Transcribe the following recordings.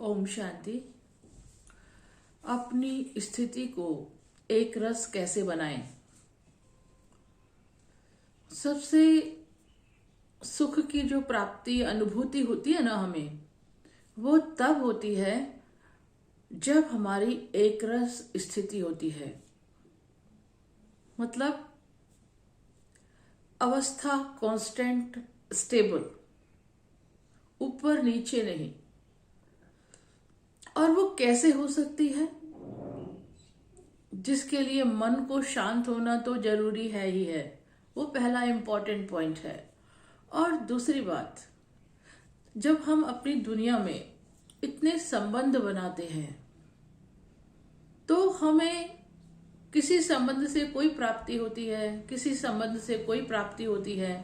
ओम शांति। अपनी स्थिति को एक रस कैसे बनाएं? सबसे सुख की जो प्राप्ति अनुभूति होती है ना हमें, वो तब होती है जब हमारी एक रस स्थिति होती है। मतलब अवस्था कांस्टेंट, स्टेबल, ऊपर नीचे नहीं। और वो कैसे हो सकती है? जिसके लिए मन को शांत होना तो जरूरी है ही है, वो पहला इंपॉर्टेंट पॉइंट है। और दूसरी बात, जब हम अपनी दुनिया में इतने संबंध बनाते हैं तो हमें किसी संबंध से कोई प्राप्ति होती है, किसी संबंध से कोई प्राप्ति होती है,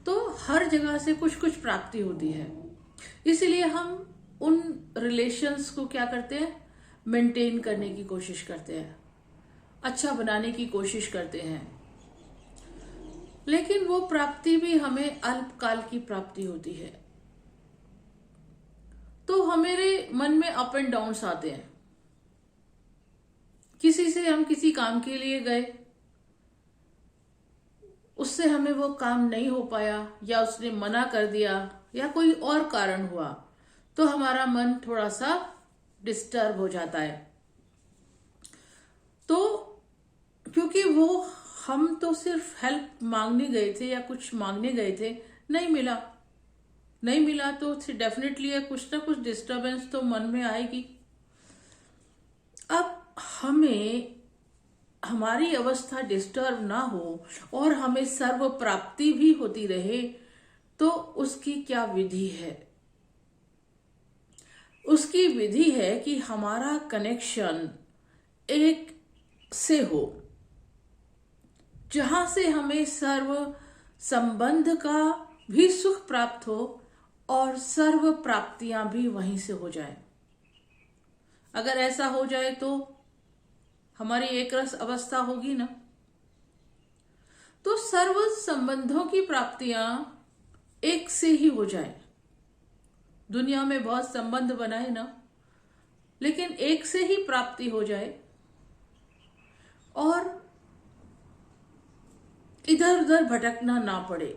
तो हर जगह से कुछ कुछ प्राप्ति होती है। इसीलिए हम उन रिलेशंस को क्या करते हैं, मेंटेन करने की कोशिश करते हैं, अच्छा बनाने की कोशिश करते हैं। लेकिन वो प्राप्ति भी हमें अल्पकाल की प्राप्ति होती है। तो हमारे मन में अप एंड डाउन्स आते हैं। किसी से हम किसी काम के लिए गए, उससे हमें वो काम नहीं हो पाया, या उसने मना कर दिया, या कोई और कारण हुआ, तो हमारा मन थोड़ा सा डिस्टर्ब हो जाता है। तो क्योंकि वो हम तो सिर्फ हेल्प मांगने गए थे या कुछ मांगने गए थे, नहीं मिला तो डेफिनेटली है कुछ ना कुछ डिस्टरबेंस तो मन में आएगी। अब हमें हमारी अवस्था डिस्टर्ब ना हो और हमें सर्व प्राप्ति भी होती रहे, तो उसकी क्या विधि है? उसकी विधि है कि हमारा कनेक्शन एक से हो, जहां से हमें सर्व संबंध का भी सुख प्राप्त हो और सर्व प्राप्तियां भी वहीं से हो जाए। अगर ऐसा हो जाए तो हमारी एक रस अवस्था होगी ना। तो सर्व संबंधों की प्राप्तियां एक से ही हो जाए। दुनिया में बहुत संबंध बनाए ना, लेकिन एक से ही प्राप्ति हो जाए और इधर उधर भटकना ना पड़े,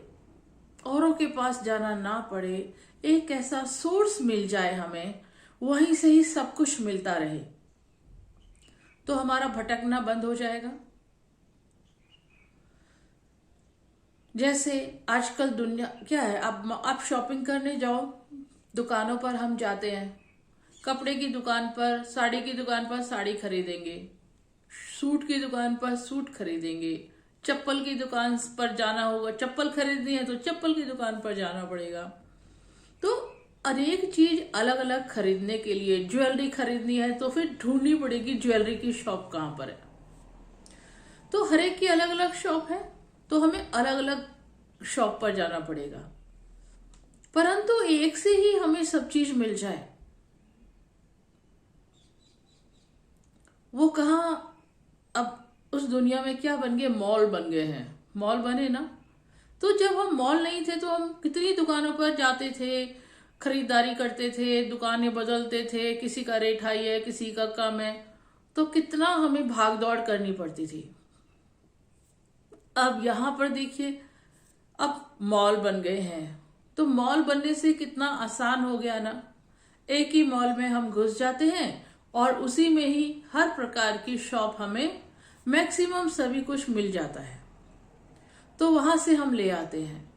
औरों के पास जाना ना पड़े। एक ऐसा सोर्स मिल जाए हमें, वहीं से ही सब कुछ मिलता रहे, तो हमारा भटकना बंद हो जाएगा। जैसे आजकल दुनिया क्या है, आप शॉपिंग करने जाओ, दुकानों पर हम जाते हैं, कपड़े की दुकान पर, साड़ी की दुकान पर साड़ी खरीदेंगे, सूट की दुकान पर सूट खरीदेंगे, चप्पल की दुकान पर जाना होगा, चप्पल खरीदनी है तो चप्पल की दुकान पर जाना पड़ेगा। तो अनेक चीज अलग अलग खरीदने के लिए, ज्वेलरी खरीदनी है तो फिर ढूंढनी पड़ेगी ज्वेलरी की शॉप कहां पर है। तो हर एक की अलग अलग शॉप है, तो हमें अलग अलग शॉप पर जाना पड़ेगा। परंतु एक से ही हमें सब चीज मिल जाए, वो कहां? अब उस दुनिया में क्या बन गए, मॉल बन गए हैं। मॉल बने ना, तो जब हम मॉल नहीं थे तो हम कितनी दुकानों पर जाते थे, खरीदारी करते थे, दुकानें बदलते थे, किसी का रेट हाई है, किसी का कम है, तो कितना हमें भाग दौड़ करनी पड़ती थी। अब यहां पर देखिए, अब मॉल बन गए हैं, तो मॉल बनने से कितना आसान हो गया ना। एक ही मॉल में हम घुस जाते हैं और उसी में ही हर प्रकार की शॉप, हमें मैक्सिमम सभी कुछ मिल जाता है, तो वहां से हम ले आते हैं।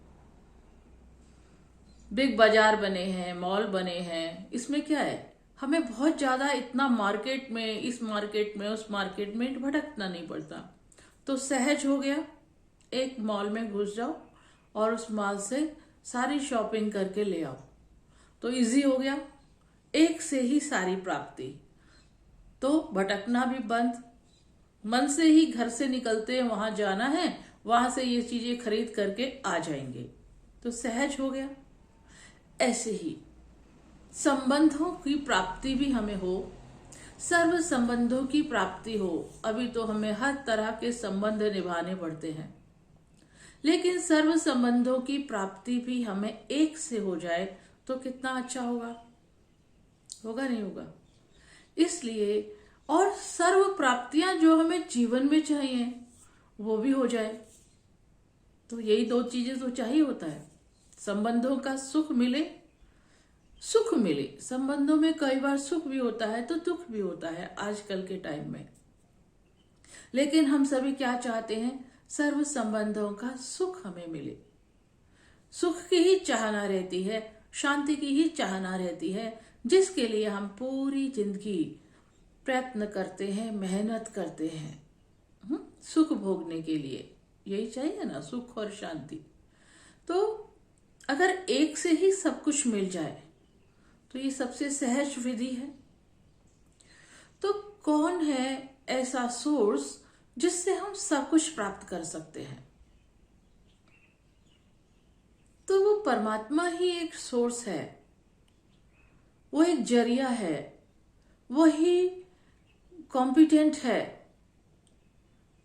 बिग बाजार बने हैं, मॉल बने हैं, इसमें क्या है, हमें बहुत ज्यादा इतना मार्केट में, इस मार्केट में, उस मार्केट में भटकना नहीं पड़ता। तो सहज हो गया, एक मॉल में घुस जाओ और उस मॉल से सारी शॉपिंग करके ले आओ, तो इजी हो गया। एक से ही सारी प्राप्ति, तो भटकना भी बंद। मन से ही घर से निकलते हैं, वहां जाना है, वहां से ये चीजें खरीद करके आ जाएंगे, तो सहज हो गया। ऐसे ही संबंधों की प्राप्ति भी हमें हो, सर्व संबंधों की प्राप्ति हो। अभी तो हमें हर तरह के संबंध निभाने पड़ते हैं, लेकिन सर्व संबंधों की प्राप्ति भी हमें एक से हो जाए तो कितना अच्छा होगा। होगा नहीं होगा। इसलिए और सर्व प्राप्तियां जो हमें जीवन में चाहिए वो भी हो जाए। तो यही दो चीजें तो चाहिए होता है, संबंधों का सुख मिले, सुख मिले। संबंधों में कई बार सुख भी होता है तो दुख भी होता है आजकल के टाइम में। लेकिन हम सभी क्या चाहते हैं? सर्व संबंधों का सुख हमें मिले। सुख की ही चाहना रहती है, शांति की ही चाहना रहती है, जिसके लिए हम पूरी जिंदगी प्रयत्न करते हैं, मेहनत करते हैं सुख भोगने के लिए। यही चाहिए ना, सुख और शांति। तो अगर एक से ही सब कुछ मिल जाए तो ये सबसे सहज विधि है। तो कौन है ऐसा सोर्स जिससे हम सब कुछ प्राप्त कर सकते हैं? तो वो परमात्मा ही एक सोर्स है, वो एक जरिया है, वही कॉम्पिटेंट है,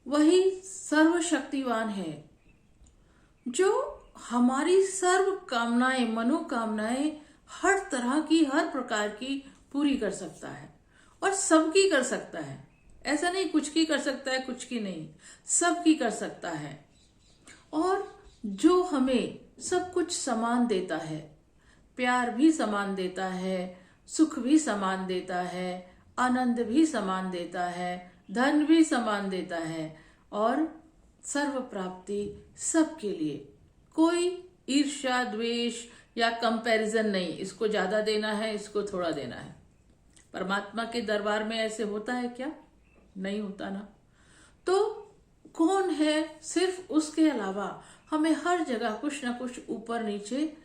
वही सर्वशक्तिवान है, जो हमारी सर्व कामनाएं, मनोकामनाएं हर तरह की, हर प्रकार की पूरी कर सकता है और सबकी कर सकता है। ऐसा नहीं कुछ की कर सकता है, कुछ की नहीं, सबकी कर सकता है। और जो हमें सब कुछ समान देता है, प्यार भी समान देता है, सुख भी समान देता है, आनंद भी समान देता है, धन भी समान देता है और सर्व प्राप्ति सबके लिए। कोई ईर्ष्या, द्वेष या कंपैरिजन नहीं, इसको ज्यादा देना है, इसको थोड़ा देना है। परमात्मा के दरबार में ऐसे होता है क्या? नहीं होता ना। तो कौन है? सिर्फ उसके अलावा हमें हर जगह कुछ ना कुछ ऊपर नीचे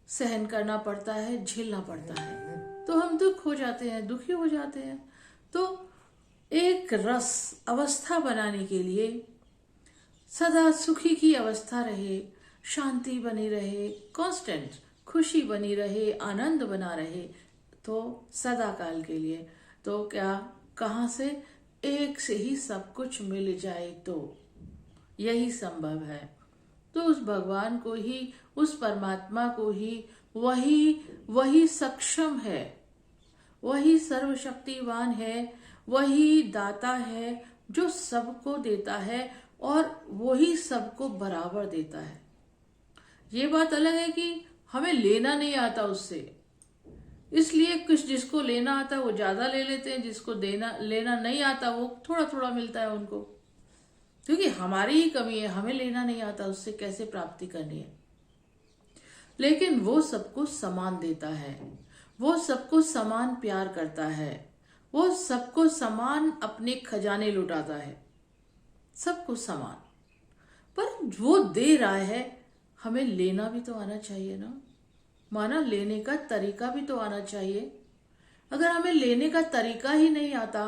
सहन करना पड़ता है, झेलना पड़ता है, तो हम दुख हो जाते हैं, दुखी हो जाते हैं। तो एक रस अवस्था बनाने के लिए सदा सुखी की अवस्था रहे, शांति बनी रहे, कांस्टेंट खुशी बनी रहे, आनंद बना रहे, तो सदा काल के लिए। तो क्या कहां से? एक से ही सब कुछ मिल जाए तो यही संभव है। तो उस भगवान को ही, उस परमात्मा को ही, वही सक्षम है, वही सर्वशक्तिवान है, वही दाता है जो सबको देता है और वही सबको बराबर देता है। ये बात अलग है कि हमें लेना नहीं आता उससे, इसलिए कुछ जिसको लेना आता है वो ज्यादा ले लेते हैं, जिसको लेना नहीं आता वो थोड़ा थोड़ा मिलता है उनको, क्योंकि हमारी ही कमी है, हमें लेना नहीं आता उससे कैसे प्राप्ति करनी है। लेकिन वो सबको समान देता है, वो सबको समान प्यार करता है, वो सबको समान अपने खजाने लुटाता है, सबको समान। पर वो दे रहा है, हमें लेना भी तो आना चाहिए ना। माना लेने का तरीका भी तो आना चाहिए। अगर हमें लेने का तरीका ही नहीं आता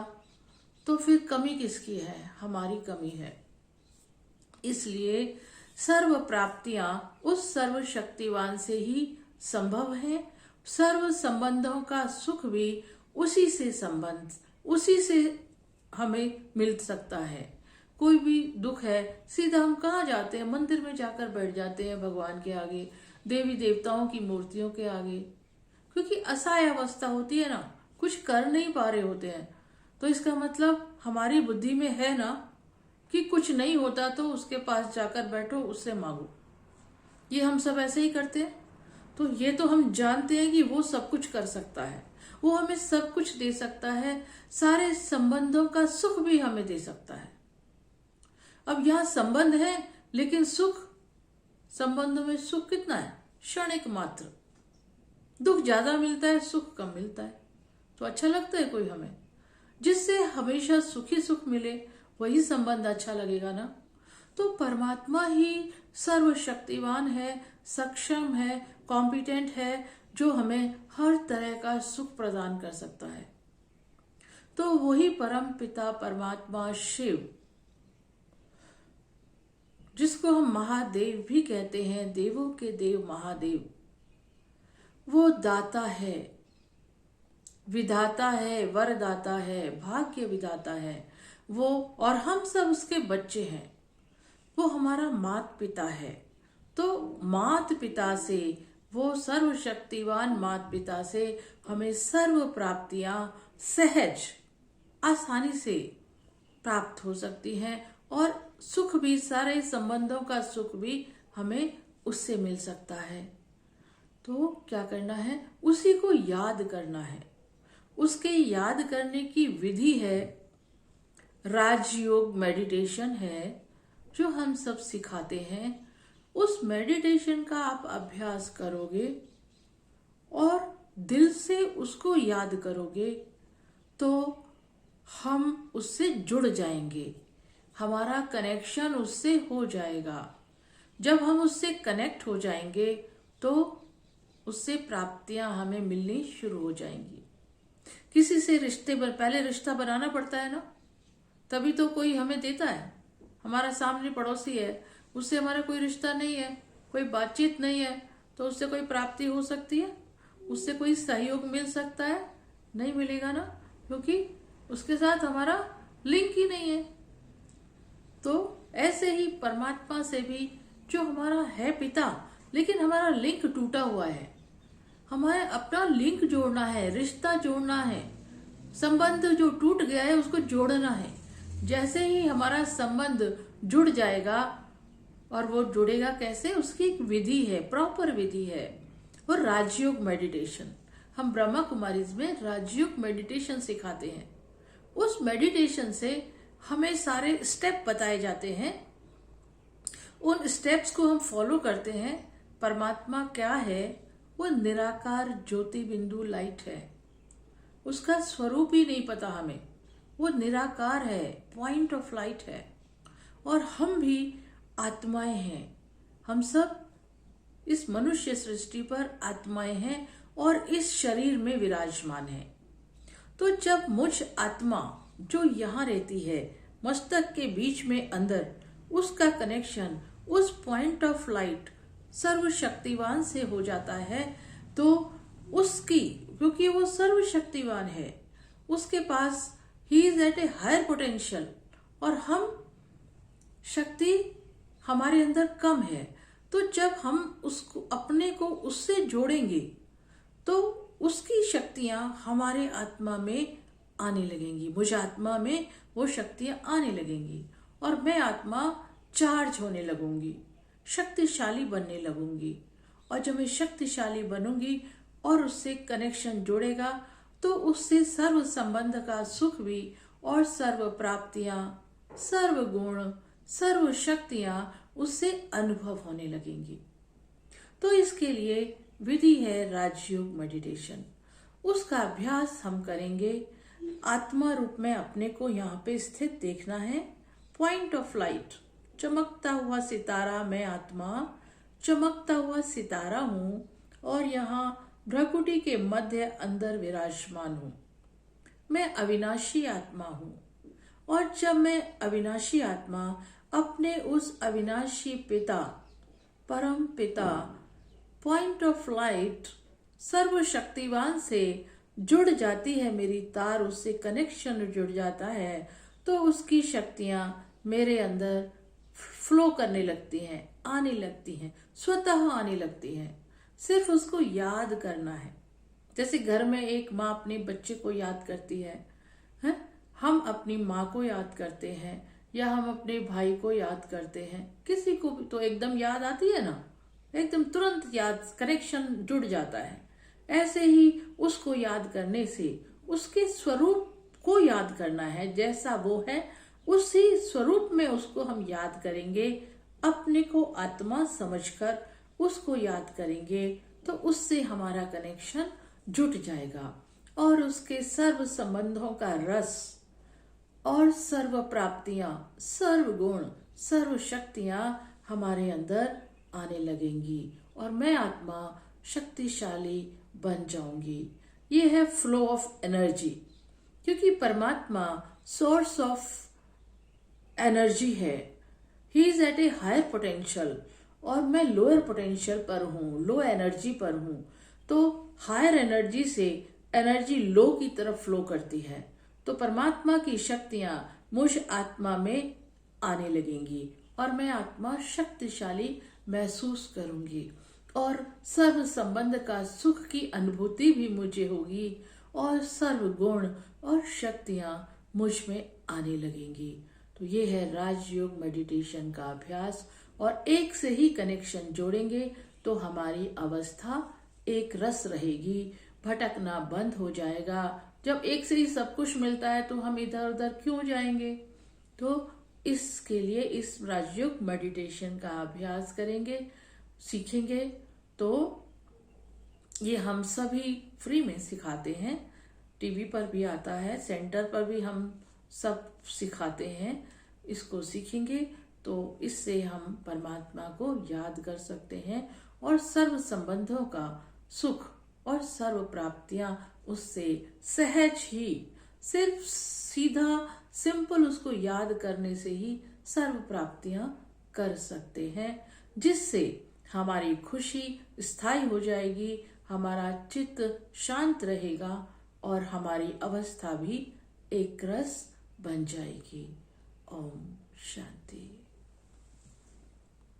तो फिर कमी किसकी है? हमारी कमी है। इसलिए सर्व प्राप्तियां उस सर्वशक्तिवान से ही संभव है। सर्व संबंधों का सुख भी उसी से हमें मिल सकता है। कोई भी दुख है, सीधा हम कहाँ जाते हैं? मंदिर में जाकर बैठ जाते हैं, भगवान के आगे, देवी देवताओं की मूर्तियों के आगे, क्योंकि असहाय अवस्था होती है ना, कुछ कर नहीं पा रहे होते हैं। तो इसका मतलब हमारी बुद्धि में है ना कि कुछ नहीं होता तो उसके पास जाकर बैठो, उससे मांगो। ये हम सब ऐसे ही करते हैं। तो ये तो हम जानते हैं कि वो सब कुछ कर सकता है, वो हमें सब कुछ दे सकता है, सारे संबंधों का सुख भी हमें दे सकता है। अब यहाँ संबंध है, लेकिन सुख, संबंधों में सुख कितना है? क्षणिक मात्र। दुख ज्यादा मिलता है, सुख कम मिलता है। तो अच्छा लगता है कोई हमें? जिससे हमेशा सुखी सुख मिले वही संबंध अच्छा लगेगा ना। तो परमात्मा ही सर्वशक्तिवान है, सक्षम है, कॉम्पिटेंट है, जो हमें हर तरह का सुख प्रदान कर सकता है। तो वही परम पिता परमात्मा शिव, जिसको हम महादेव भी कहते हैं, देवों के देव महादेव, वो दाता है, विधाता है, वरदाता है, भाग्य विधाता है वो, और हम सब उसके बच्चे हैं। वो हमारा मात पिता है। तो मात पिता से वो सर्वशक्तिवान माता पिता से हमें सर्व प्राप्तियां सहज आसानी से प्राप्त हो सकती हैं और सुख भी, सारे संबंधों का सुख भी हमें उससे मिल सकता है। तो क्या करना है, उसी को याद करना है। उसके याद करने की विधि है राजयोग मेडिटेशन है, जो हम सब सिखाते हैं। उस मेडिटेशन का आप अभ्यास करोगे और दिल से उसको याद करोगे तो हम उससे जुड़ जाएंगे, हमारा कनेक्शन उससे हो जाएगा। जब हम उससे कनेक्ट हो जाएंगे तो उससे प्राप्तियां हमें मिलनी शुरू हो जाएंगी। किसी से पहले रिश्ता बनाना पड़ता है ना, तभी तो कोई हमें देता है। हमारा सामने पड़ोसी है, उससे हमारा कोई रिश्ता नहीं है, कोई बातचीत नहीं है, तो उससे कोई प्राप्ति हो सकती है? उससे कोई सहयोग मिल सकता है? नहीं मिलेगा ना, क्योंकि उसके साथ हमारा लिंक ही नहीं है। तो ऐसे ही परमात्मा से भी, जो हमारा है पिता, लेकिन हमारा लिंक टूटा हुआ है, हमें अपना लिंक जोड़ना है, रिश्ता जोड़ना है, संबंध जो टूट गया है उसको जोड़ना है। जैसे ही हमारा संबंध जुड़ जाएगा, और वो जुड़ेगा कैसे, उसकी एक विधि है, प्रॉपर विधि है, वो राजयोग मेडिटेशन। हम ब्रह्मा कुमारीज में राजयोग मेडिटेशन सिखाते हैं। उस मेडिटेशन से हमें सारे स्टेप बताए जाते हैं, उन स्टेप्स को हम फॉलो करते हैं। परमात्मा क्या है? वो निराकार ज्योति बिंदु लाइट है, उसका स्वरूप ही नहीं पता हमें। वो निराकार है, पॉइंट ऑफ लाइट है, और हम भी आत्माएं हैं। हम सब इस मनुष्य सृष्टि पर आत्माएं हैं और इस शरीर में विराजमान हैं। तो जब मुझ आत्मा जो यहाँ रहती है मस्तक के बीच में अंदर, उसका कनेक्शन उस पॉइंट ऑफ लाइट सर्वशक्तिवान से हो जाता है, तो उसकी, क्योंकि वो सर्वशक्तिवान है, उसके पास ही is at a higher potential, और हम शक्ति हमारे अंदर कम है। तो जब हम उसको, अपने को उससे जोड़ेंगे, तो उसकी शक्तियां हमारे आत्मा में आने लगेंगी, मुझ आत्मा में वो शक्तियां आने लगेंगी, और मैं आत्मा चार्ज होने लगूंगी, शक्तिशाली बनने लगूंगी। और जब मैं शक्तिशाली बनूंगी और उससे कनेक्शन जुड़ेगा, तो उससे सर्व संबंध का सुख भी, और सर्व प्राप्तियां, सर्व गुण, सर्व शक्तियां उससे अनुभव होने लगेंगी। तो इसके लिए विधि है राजयोग मेडिटेशन। उसका अभ्यास हम करेंगे। आत्मा रूप में अपने को यहाँ पे स्थित देखना है, पॉइंट ऑफ लाइट, चमकता हुआ सितारा। मैं आत्मा चमकता हुआ सितारा हूँ, और यहाँ भ्रकुटी के मध्य अंदर विराजमान हूँ। मैं अविनाशी आत्मा हूँ, और जब मैं अविनाशी आत्मा अपने उस अविनाशी पिता, परम पिता, पॉइंट ऑफ लाइट, सर्वशक्तिवान से जुड़ जाती है, मेरी तार उससे कनेक्शन जुड़ जाता है, तो उसकी शक्तियां मेरे अंदर फ्लो करने लगती हैं, आने लगती हैं, स्वतः आने लगती हैं। सिर्फ उसको याद करना है। जैसे घर में एक माँ अपने बच्चे को याद करती है, हम अपनी माँ को याद करते हैं, या हम अपने भाई को याद करते हैं। किसी को भी तो एकदम याद आती है ना, एकदम तुरंत याद, कनेक्शन जुड़ जाता है। ऐसे ही उसको याद करने से उसके स्वरूप को याद करना है, जैसा वो है उसी स्वरूप में उसको हम याद करेंगे। अपने को आत्मा समझकर उसको याद करेंगे, तो उससे हमारा कनेक्शन जुट जाएगा, और उसके सर्व संबंधों का रस और सर्व प्राप्तियां, सर्व गुण, सर्व शक्तियां हमारे अंदर आने लगेंगी, और मैं आत्मा शक्तिशाली बन जाऊंगी। ये है फ्लो ऑफ एनर्जी, क्योंकि परमात्मा सोर्स ऑफ एनर्जी है। He is at a higher potential, और मैं लोअर पोटेंशियल पर हूँ, लो एनर्जी पर हूँ। तो हायर एनर्जी से एनर्जी लो की तरफ फ्लो करती है, तो परमात्मा की शक्तियां मुझ आत्मा में आने लगेंगी, और मैं आत्मा शक्तिशाली महसूस करूंगी। और सर्व संबंध का सुख की अनुभूति भी मुझे होगी और सर्व गुण और शक्तियां मुझ में आने लगेंगी। तो ये है राजयोग मेडिटेशन का अभ्यास। और एक से ही कनेक्शन जोड़ेंगे तो हमारी अवस्था एक रस रहेगी, भटकना बंद हो जाएगा। जब एक से ही सब कुछ मिलता है तो हम इधर उधर क्यों जाएंगे। तो इसके लिए इस राजयोग मेडिटेशन का अभ्यास करेंगे, सीखेंगे। तो ये हम सभी फ्री में सिखाते हैं, टीवी पर भी आता है, सेंटर पर भी हम सब सिखाते हैं। इसको सीखेंगे तो इससे हम परमात्मा को याद कर सकते हैं और सर्व संबंधों का सुख और सर्व प्राप्तियां उससे सहज ही, सिर्फ सीधा सिंपल उसको याद करने से ही सर्व प्राप्तियां कर सकते हैं, जिससे हमारी खुशी स्थायी हो जाएगी, हमारा चित्त शांत रहेगा और हमारी अवस्था भी एक रस बन जाएगी। ओम शांति।